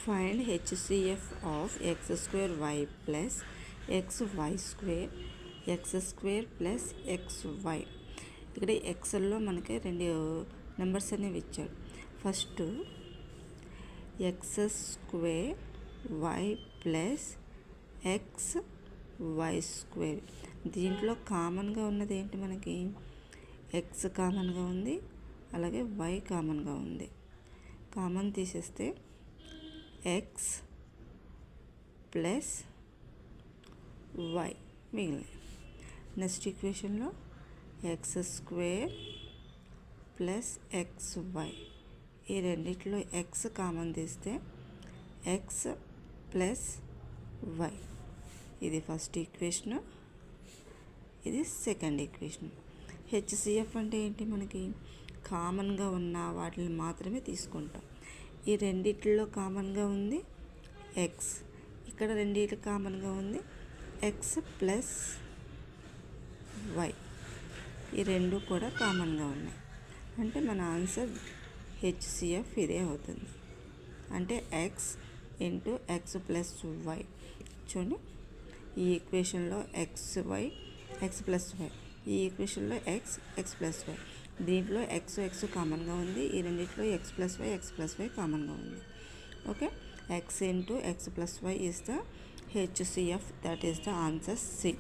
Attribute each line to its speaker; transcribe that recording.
Speaker 1: Find HCF of x square y plus xy square x square plus xy. ఇక్కడ ఎక్స్ఎల్లో మనకి రెండు numbers అనేవి ఇచ్చాడు. First x square y plus x y square. దీంట్లో కామన్గా ఉన్నది ఏంటి? మనకి ఎక్స్ కామన్గా ఉంది, అలాగే వై కామన్గా ఉంది. కామన్ తీసేస్తే ఎక్స్ ప్లస్ వై మిగిలింది. నెక్స్ట్ ఈక్వేషన్లో x square plus x y, ఈ రెండిట్లో ఎక్స్ కామన్ తీస్తే ఎక్స్ ప్లస్ వై. ఇది ఫస్ట్ ఈక్వేషను, ఇది సెకండ్ ఈక్వేషన్. హెచ్సిఎఫ్ అంటే ఏంటి? మనకి కామన్గా ఉన్న వాటిని మాత్రమే తీసుకుంటాం. ఈ రెండిట్లో కామన్గా ఉంది ఎక్స్, ఇక్కడ రెండిట్లో కామన్గా ఉంది ఎక్స్ ప్లస్ వై, ఈ రెండు కూడా కామన్గా ఉన్నాయి. అంటే మన ఆన్సర్ హెచ్సిఎఫ్ ఇదే అవుతుంది. అంటే x into x plus y. చూడండి, ఈ ఈక్వేషన్లో ఎక్స్ ప్లస్ వై, ఈ ఈక్వేషన్లో ఎక్స్ ప్లస్ వై. దీంట్లో ఎక్స్ కామన్గా ఉంది, ఈ రెండిట్లో ఎక్స్ ప్లస్ వై కామన్గా ఉంది. Okay, x into x plus y is the HCF, that is the answer C.